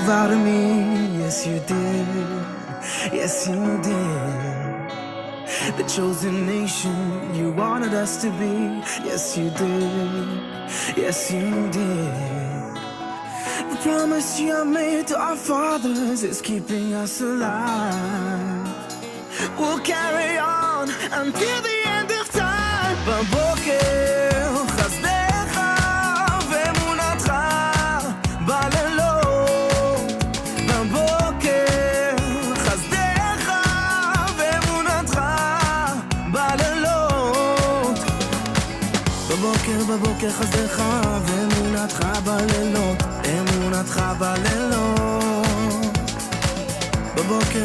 vow to me, yes you did, yes you did. The chosen nation you wanted us to be, yes you did, yes you did. The promise you have made to our fathers is keeping us alive. We'll carry on until the end of time. בבוקר חסדך ואמונתך בלילות. בבוקר חסדך ואמונתך בלילות. בבוקר חסדך ואמונתך בלילות. אמונתך בלילות.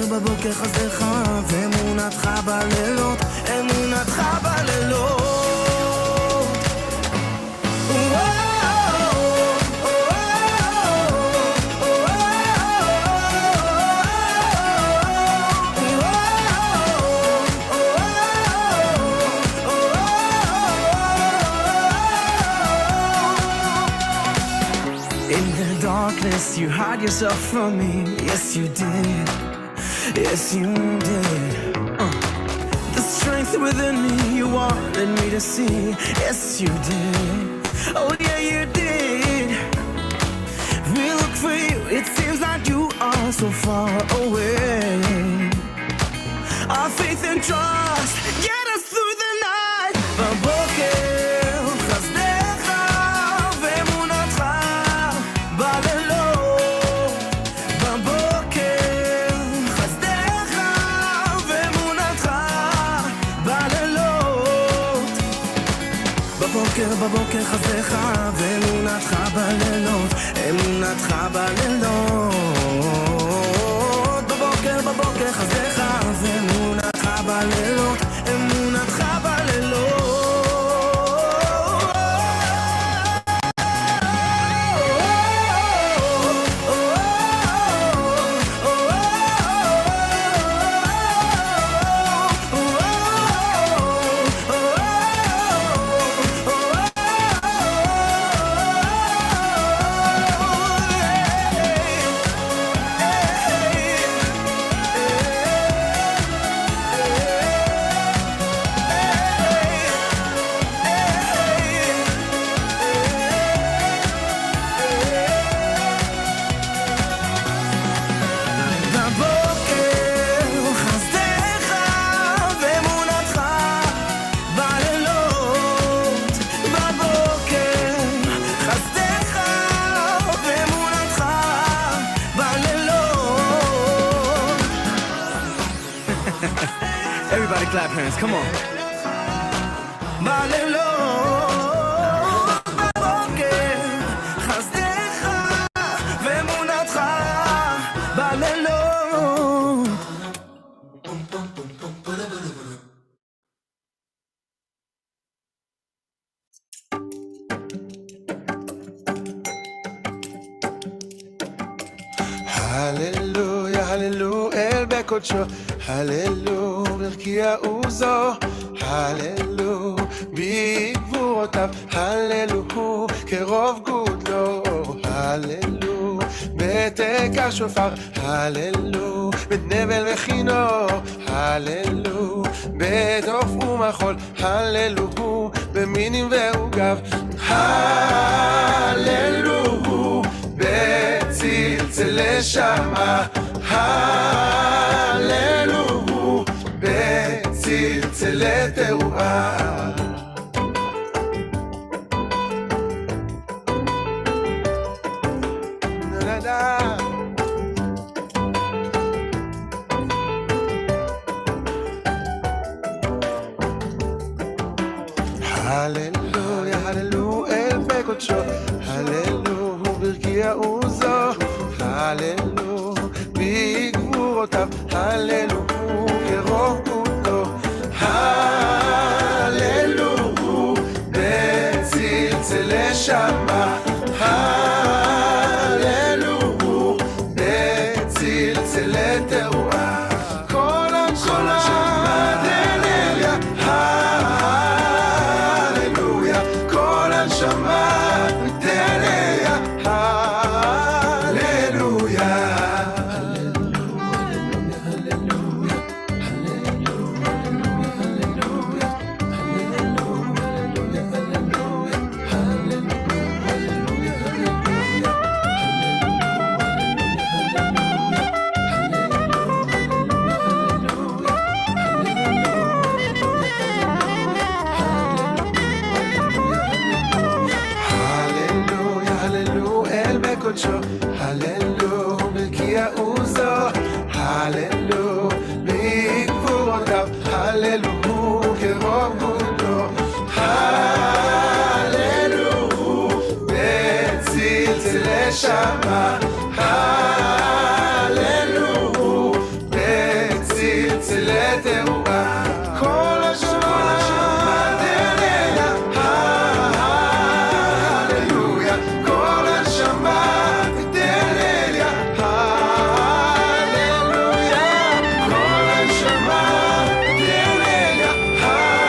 בבוקר חסדך ואמונתך בלילות. אמונתך בלילות. In the darkness you hide yourself from me. Yes you did, yes you did. The strength within me you wanted me to see. Yes you did, oh yeah you did. We look for you, it seems like you are so far away. Our faith and trust get us through the night. בבוקר חסדך ואמונתך בלילות. בבוקר חסדך ואמונתך בלילות. בבוקר חסדך ואמונתך בלילות. אמונתך בלילות. בבוקר חסדך ואמונתך בלילות. אמונתך בלילות. Everybody clap hands, come on. בלילות, בבוקר, חסדך ואמונתך בלילות. הללויה, הללו אל בקודשו, הללו ברקיע עוזו, הללו בגבורותיו, הללו כרוב גודלו, הללו בתקע שופר, הללו בנבל וכינור, הללו בדוף ומחול, הללו במינים ועוגב, הללו בצלצלי שמה, הללו בצלצלי תרועה. הללויה, הללו אל בקודשו, הללו ברקיע עוזו, הללו בגבורותיו, הללו כרוב גודלו, הללו בצלצלי שמה, הללו בצלצלי תרועה. כל הנשמה דלליה, הללויה, כל הנשמה דלליה, הללויה. Ocho, Hallelujah, Bekia Uzo, Hallelujah, Big Vodav, Hallelujah, Kerobudo, Hallelujah, Betzil Teleshama, Hallelujah, Betzil Teleteruah, Kol HaShema Deneya, Hallelujah, Kol HaShema Deneya, Hallelujah, Kol HaShema Deneya, Hallelujah,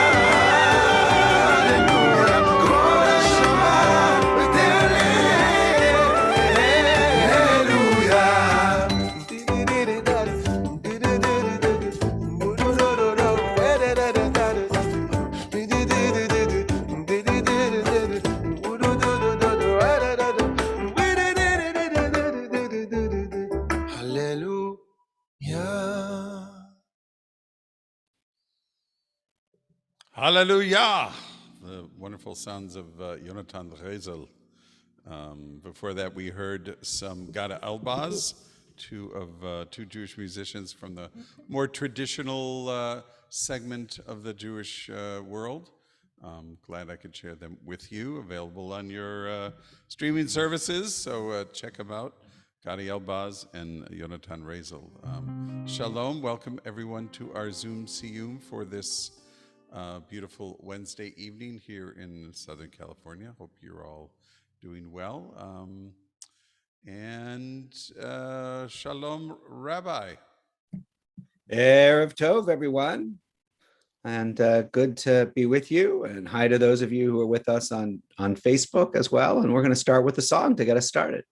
Kol HaShema Hallelujah. Hallelujah! The wonderful sounds of Yonatan Rezel. Before that, we heard some Gada Elbaz, two Jewish musicians from the more traditional segment of the Jewish world. Glad I could share them with you, available on your streaming services, so check them out. Gadi Elbaz and Yonatan Rezel. Shalom, welcome everyone to our Zoom Siyyum for this beautiful Wednesday evening here in Southern California. Hope you're all doing well. Shalom, Rabbi. Erev Tov, everyone. And good to be with you. And hi to those of you who are with us on Facebook as well. And we're going to start with a song to get us started.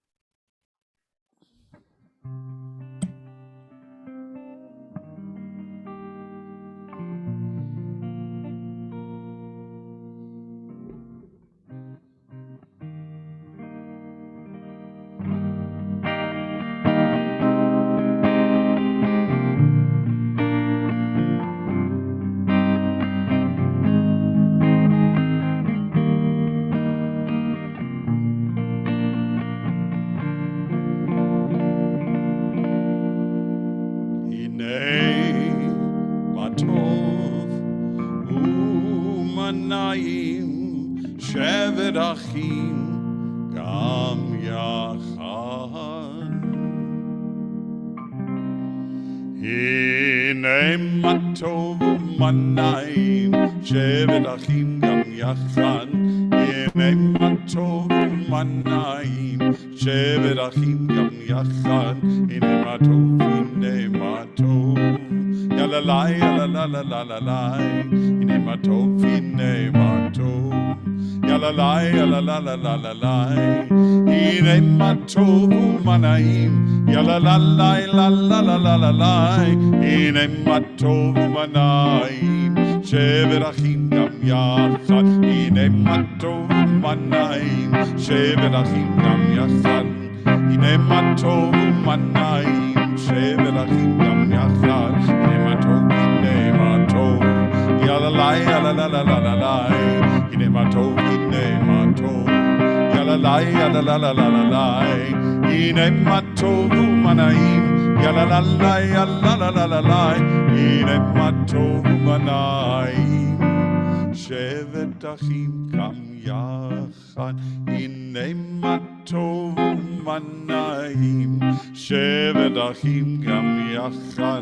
שבת אחים גם יחד. הנה מה טוב ומה נעים, שבת אחים גם יחד. הנה מה טוב ומה נעים, שבת אחים גם יחד. הנה מה טוב, הנה מה טוב. יאללה לי, יאללה לה לה לה לה לה. הנה מה טוב, הנה מה טוב. יאללה לי, יאללה לה לה לה לה לה. הנה מה טוב ומה נעים. יאללה לה לה לה לה לה לה לה לה. הנה מה טוב ומה נעים. שבת אחים גם יחד. הנה מה טוב ומה נעים. שבת אחים גם יחד. הנה מה טוב ומה נעים. שבת אחים גם יחד. הנה מה טוב, הנה מה טוב. יאללה לי, יאללה לה לה לה לה לה. הנה מה טוב, הנה מה טוב. יאללה לי, יאללה לה לה לה לה לה. הנה מה טוב ומה נעים. יאללה לה לה, יאללה לה לה לה לה. הנה מה טוב ומה נעים. שבת אחים גם יחד. הנה מה טוב ומה נעים. שבת אחים גם יחד.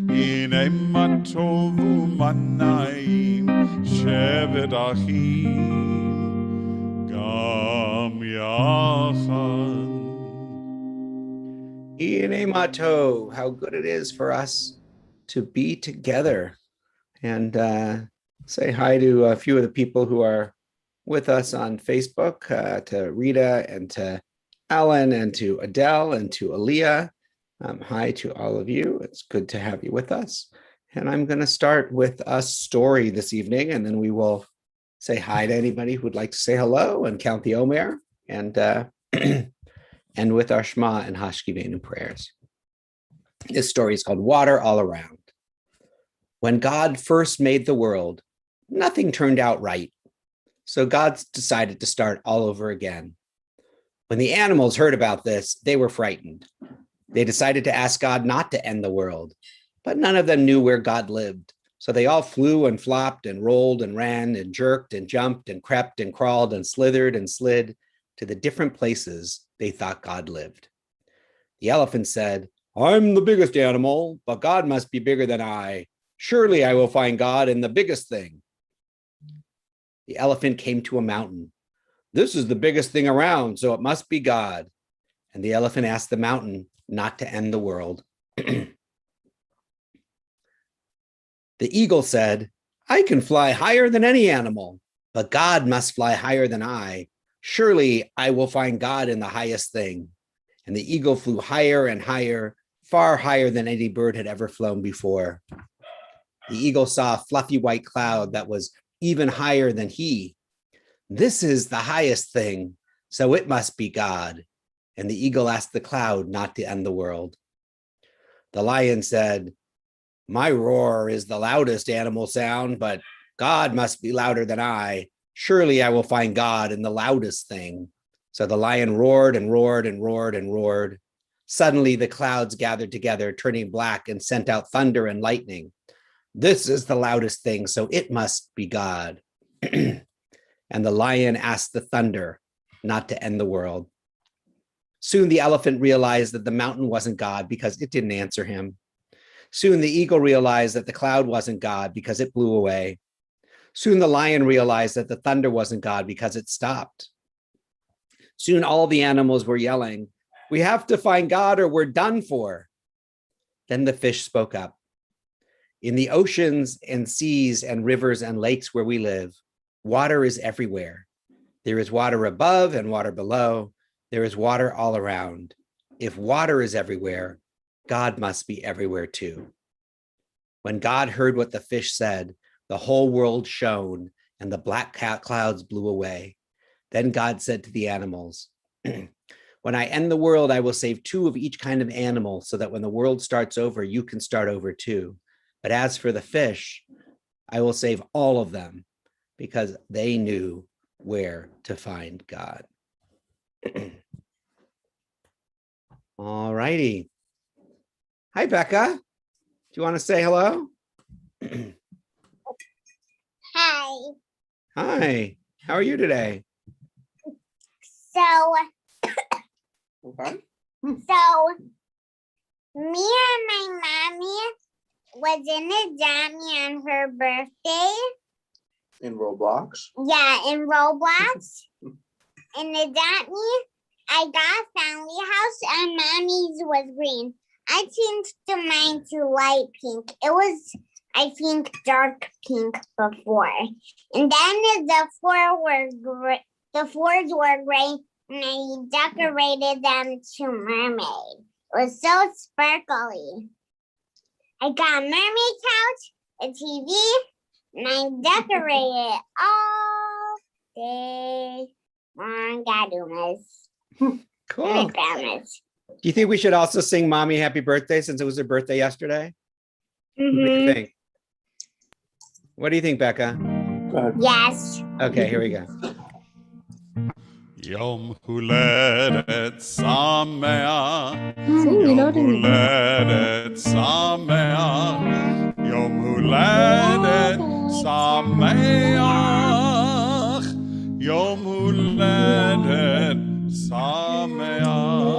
הנה מה טוב ומה נעים. שבת אחים גם יחד. Ine Mato, how good it is for us to be together. And say hi to a few of the people who are with us on Facebook, to Rita and to Alan and to Adele and to Aaliyah. Hi to all of you. It's good to have you with us. And I'm going to start with a story this evening, and then we will say hi to anybody who would like to say hello and count the Omer, and end with our Shema and Hashkivenu prayers. This story is called Water All Around. When God first made the world, nothing turned out right. So God decided to start all over again. When the animals heard about this, they were frightened. They decided to ask God not to end the world, but none of them knew where God lived. So they all flew and flopped and rolled and ran and jerked and jumped and crept and crawled and slithered and slid to the different places they thought God lived. The elephant said, "I'm the biggest animal, but God must be bigger than I. Surely I will find God in the biggest thing." The elephant came to a mountain. "This is the biggest thing around, so it must be God." And the elephant asked the mountain not to end the world. The eagle said, "I can fly higher than any animal, but God must fly higher than I. Surely I will find God in the highest thing." And the eagle flew higher and higher, far higher than any bird had ever flown before. The eagle saw a fluffy white cloud that was even higher than he. "This is the highest thing, so it must be God." And the eagle asked the cloud not to end the world. The lion said, "My roar is the loudest animal sound, but God must be louder than I. Surely I will find God in the loudest thing." So the lion roared and roared and roared and roared. Suddenly the clouds gathered together, turning black, and sent out thunder and lightning. "This is the loudest thing, so it must be God." And the lion asked the thunder not to end the world. Soon the elephant realized that the mountain wasn't God because it didn't answer him. Soon the eagle realized that the cloud wasn't God because it blew away. Soon the lion realized that the thunder wasn't God because it stopped. Soon all the animals were yelling, "We have to find God or we're done for." Then the fish spoke up. "In the oceans and seas and rivers and lakes where we live, water is everywhere. There is water above and water below. There is water all around. If water is everywhere, God must be everywhere too." When God heard what the fish said, the whole world shone and the black clouds blew away. Then God said to the animals, "When I end the world, I will save 2 of each kind of animal so that when the world starts over, you can start over too. But as for the fish, I will save all of them because they knew where to find God." All righty. Hi, Becca. Do you want to say hello? Hi. Hi. How are you today? So, Okay. me and my mommy was in a jammy on her birthday. In Roblox. Yeah, in Roblox. In the jammy, I got a family house and mommy's was green. I changed the mine to light pink. It was, I think, dark pink before. And then the floor were gray. The floors were gray, and I decorated them to mermaid. It was so sparkly. I got a mermaid couch, a TV, and I decorated it all day long. Cool. Promise. Do you think we should also sing Mommy Happy Birthday since it was her birthday yesterday? What do you think? What do you think, Becca? Go ahead. Yes. Okay, here we go. Yom Huledet Sameach, Sing, you know Yom Huledet Sameach, Yom Huledet Sameach, Yom Huledet Sameach.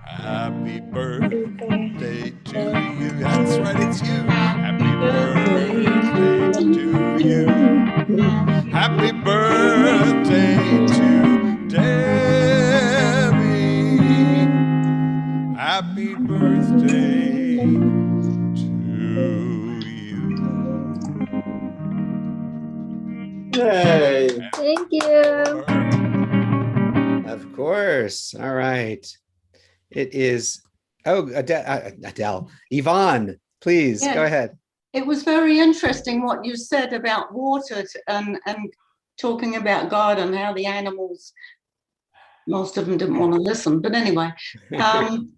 Happy birthday to you. That's right, it's you. Happy birthday to you. Happy birthday to Debbie. Happy birthday to you. Yay. Thank you. Of course. All right. It is, Adele. Yvonne, please go ahead. It was very interesting what you said about water and talking about God and how the animals, most of them didn't want to listen. But anyway,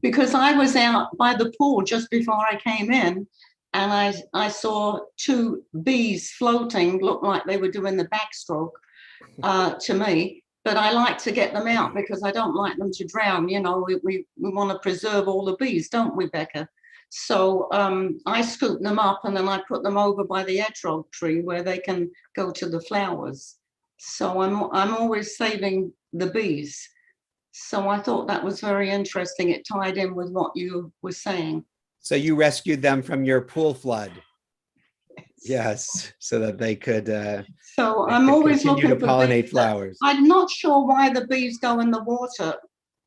because I was out by the pool just before I came in, and I saw 2 bees floating, looked like they were doing the backstroke to me. but I like to get them out because I don't like them to drown. You know, we want to preserve all the bees, don't we, Becca? So I scoop them up and then I put them over by the hedgehog tree where they can go to the flowers. So I'm always saving the bees. So I thought that was very interesting. It tied in with what you were saying. So you rescued them from your pool flood. Yes, so that they could So they I'm could always continue looking to for pollinate bees. flowers. I'm not sure why the bees go in the water.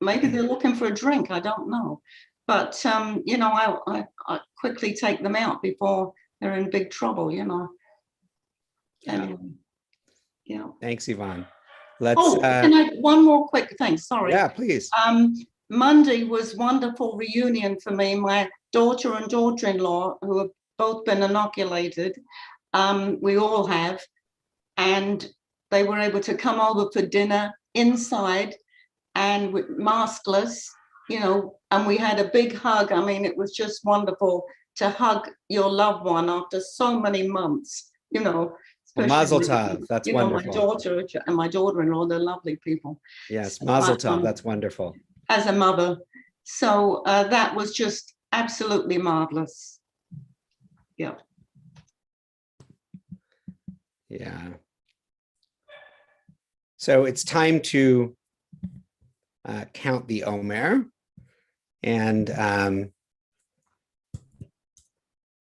Maybe they're looking for a drink. I don't know. But, you know, I quickly take them out before they're in big trouble, you know. Anyway, yeah. Thanks, Yvonne. Let's Oh, can I, one more quick thing, sorry. yeah, please. Monday was wonderful reunion for me. My daughter and daughter-in-law, who have both been inoculated, we all have, and they were able to come over for dinner inside and with maskless, you know, and we had a big hug. I mean, it was just wonderful to hug your loved one after so many months, you know. Well, Mazel tov, that's you know, wonderful. my daughter and my daughter-in-law, they're lovely people. Yes, So Mazel tov, that's wonderful. as a mother. So that was just absolutely marvelous. Yeah. Yeah. So it's time to count the Omer. And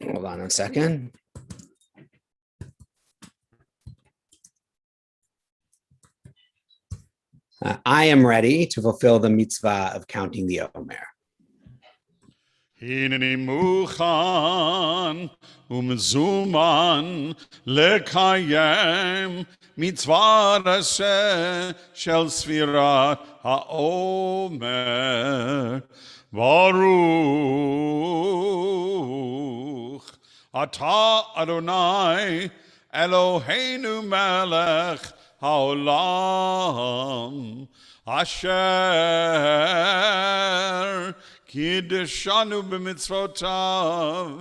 hold on a second. I am ready to fulfill the mitzvah of counting the Omer. הנני מוכן ומזומן לקיים מצוות עשה של ספירת העומר. ברוך אתה אדוני אלוהינו מלך העולם אשר קידשנו במצוותיו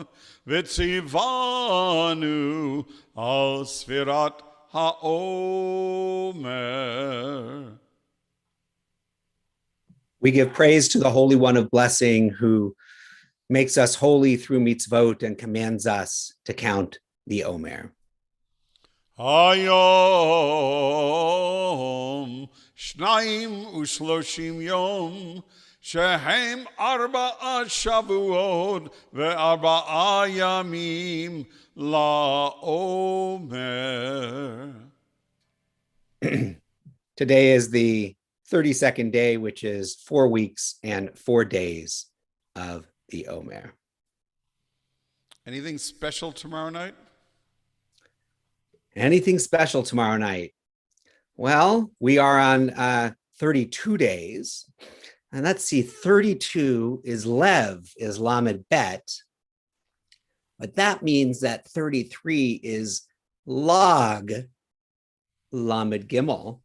וציוונו על ספירת העומר. We give praise to the Holy One of Blessing who makes us holy through mitzvot and commands us to count the Omer. היום 32 יום שהם 4 שבועות ו4 ימים לעומר. Today is the 32nd day, which is 4 weeks and 4 days of the Omer. Anything special tomorrow night? Anything special tomorrow night? Well, we are on 32 days. And let's see, 32 is Lev, is Lamed Bet. But that means that 33 is Lag, Lamed Gimel,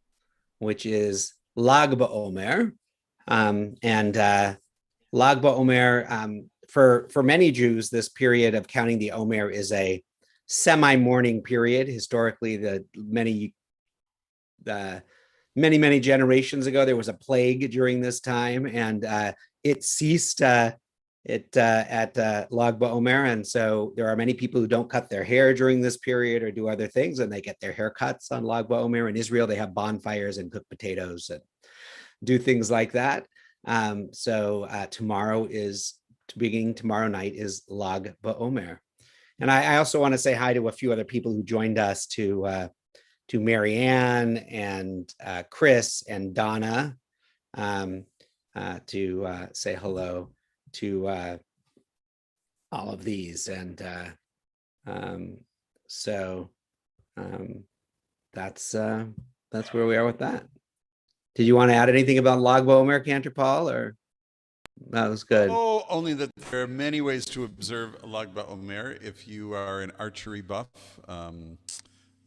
which is Lag BaOmer. And Lag BaOmer, for many Jews, this period of counting the Omer is a semi-mourning period. Historically, many generations ago, there was a plague during this time, and it ceased at Lag BaOmer. And so there are many people who don't cut their hair during this period or do other things, and they get their haircuts on Lag BaOmer. In Israel, they have bonfires and cook potatoes and do things like that. So tomorrow night is Lag BaOmer. And I also want to say hi to a few other people who joined us, to Marianne and Chris and Donna, to say hello to all of these. And so that's where we are with that. Did you want to add anything about Lag BaOmer, Cantor Paul, or that was good? Oh, only that there are many ways to observe Lag BaOmer. If you are an archery buff,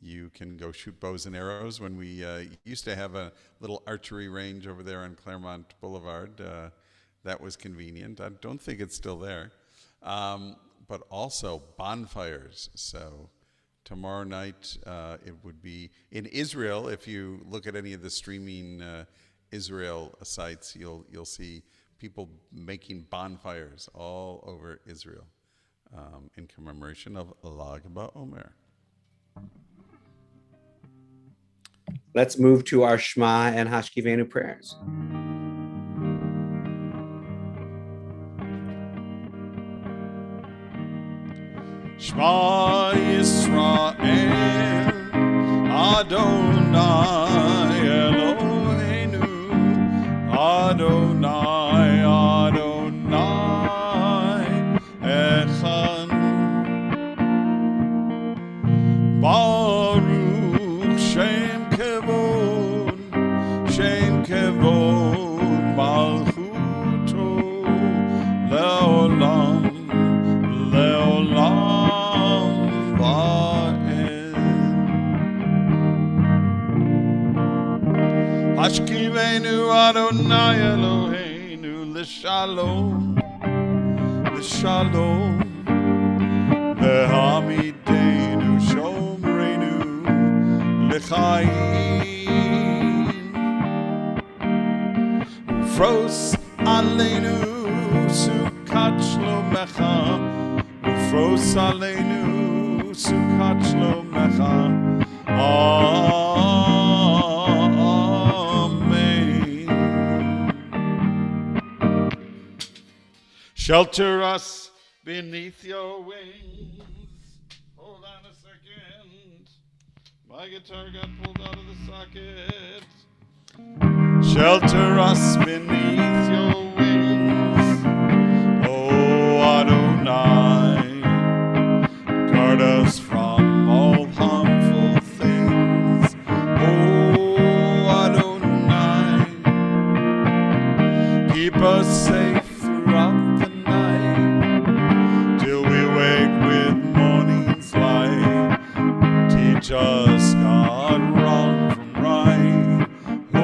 you can go shoot bows and arrows. When we used to have a little archery range over there on Claremont Boulevard, that was convenient. I don't think it's still there. But also bonfires. So tomorrow night, it would be in Israel. If you look at any of the streaming Israel sites, you'll see people making bonfires all over Israel in commemoration of Lag BaOmer. Let's move to our Shema and Hashkivenu prayers. Shema Yisrael, Adonai Eloheinu, Adonai, Adonai Echad. Baruch Shem Kevod, Shem Kevod, Malchuto, Leolam, Leolam Va'ed. Hashkivenu Adonai Eloheinu, L'shalom, L'shalom, V'hamidenu Shomrenu, L'chaim. Ufros Aleinu Sukat Shlomecha, Ufros Aleinu Sukat Shlomecha. Amen. Shelter us beneath your wings. Hold on a second. My guitar got pulled out of the socket. Shelter us beneath your wings, oh Adonai. Guard us from all harmful things, oh Adonai. Keep us safe throughout the night, till we wake with morning's light. Teach us, God, wrong from right, oh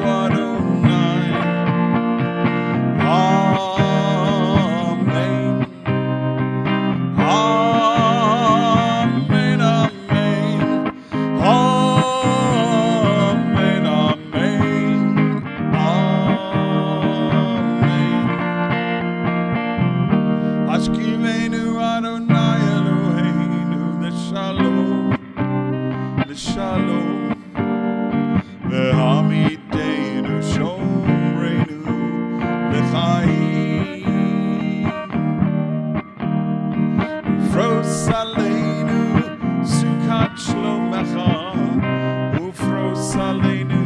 Adonai. Amen. Amen, amen. Amen, amen. Amen. Hashkivenu Adonai Eloheinu, L'shalom, L'shalom, V'hamidenu Shomrenu, L'chaim. Ufros Aleinu Sukat Shlomecha, Ufros Aleinu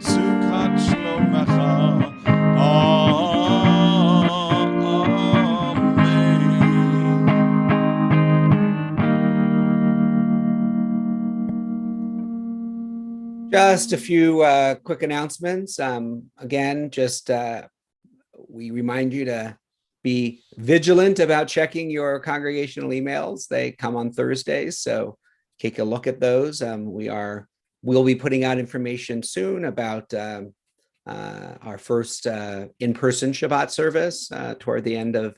Sukat Shlomecha. Just a few quick announcements. Again, just we remind you to be vigilant about checking your congregational emails. They come on Thursdays, so take a look at those. We'll be putting out information soon about our first in-person Shabbat service toward the end of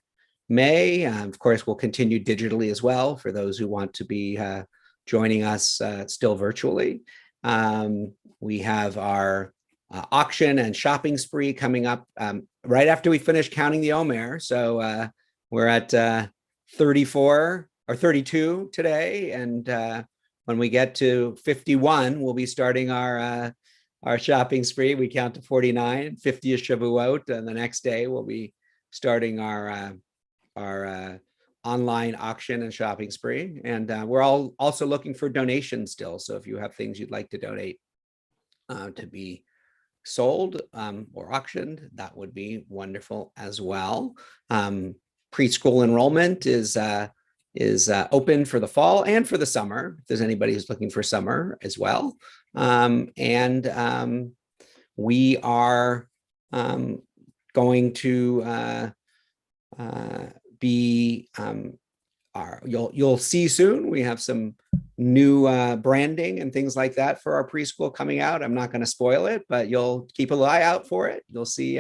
May. Of course, we'll continue digitally as well for those who want to be joining us still virtually. We have our auction and shopping spree coming up right after we finish counting the Omer. So we're at 34 or 32 today, and when we get to 51, we'll be starting our shopping spree. We count to 49, 50 is Shavuot, and the next day we'll be starting our online auction and shopping spree. And we're all also looking for donations still. So if you have things you'd like to donate to be sold or auctioned, that would be wonderful as well. Preschool enrollment is open for the fall and for the summer, if there's anybody who's looking for summer as well. We are going to be you'll see soon, we have some new branding and things like that for our preschool coming out. I'm not going to spoil it, but you'll keep an eye out for it. You'll see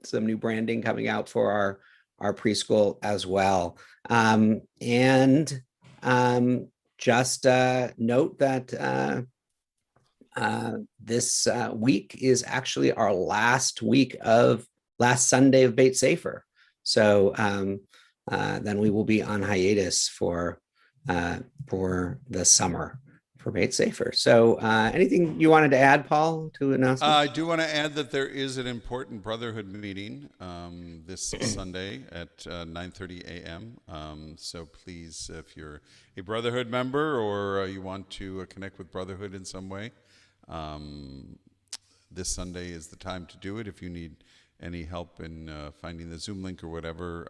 some new branding coming out for our preschool as well. And just note that this week is actually our last Sunday of Beit Sefer. So then we will be on hiatus for the summer for Beit Sefer. So anything you wanted to add, Paul, to announce? I do want to add that there is an important Brotherhood meeting this Sunday at 9:30 a.m. So please, if you're a Brotherhood member or you want to connect with Brotherhood in some way, this Sunday is the time to do it. If you need any help in finding the Zoom link or whatever,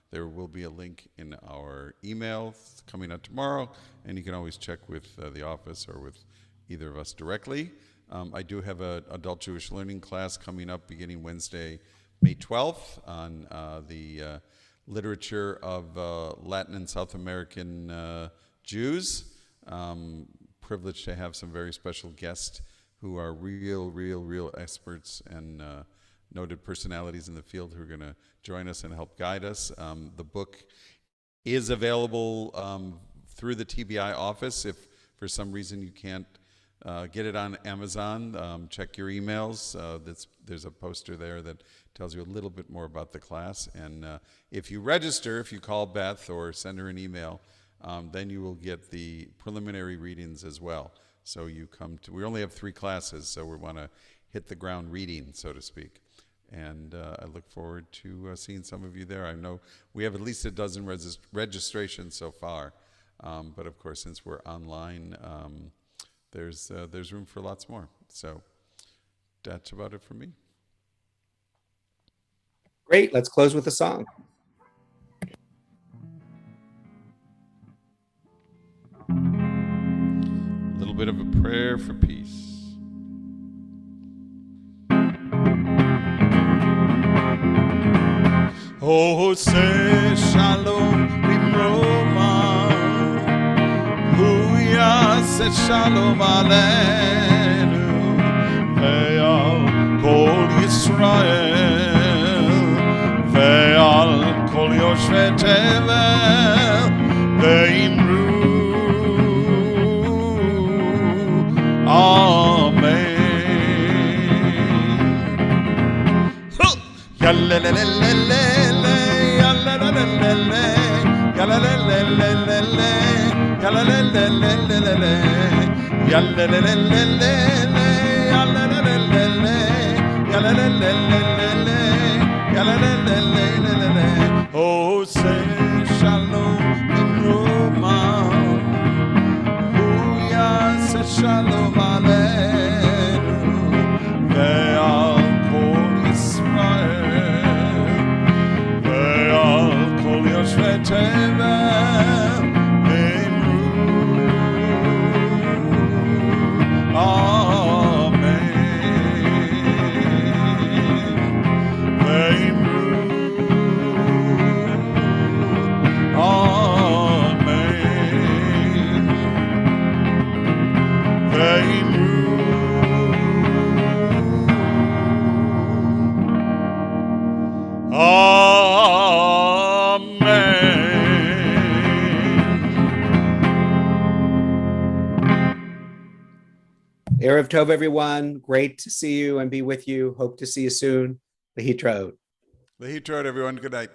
there will be a link in our email coming out tomorrow, and you can always check with the office or with either of us directly. I do have an adult Jewish learning class coming up beginning Wednesday, May 12th on the literature of Latin and South American Jews. Privileged to have some very special guests who are real experts and noted personalities in the field who are going to join us and help guide us. The book is available through the TBI office. If for some reason you can't get it on Amazon, check your emails. There's a poster there that tells you a little bit more about the class. And if you register, if you call Beth or send her an email, then you will get the preliminary readings as well. So we only have 3 classes, so we want to hit the ground reading, so to speak. And I look forward to seeing some of you there. I know we have at least a dozen registrations so far. But of course, since we're online, there's room for lots more. So that's about it for me. Great. Let's close with a song. A little bit of a prayer for peace. Oh, say shalom b'mroma, huya say shalom aleinu, ve'al kol Yisrael, ve'al kol yoshvei tevel, ve'imru amen. Yalelelelele, yalelelelele, yalelelelele, yalelelelele, yalelelelele, yalelelelele, yalelelelele. Oh, say shalom b'mroma, huya say shalom aleinu, ve'al kol Yisrael, ve'al kol yoshvei tevel, ve'imru amen, ve'imru amen, ve'imru Erev Tov, everyone. Great to see you and be with you. Hope to see you soon. Lehitraot. Lehitraot, everyone. Good night.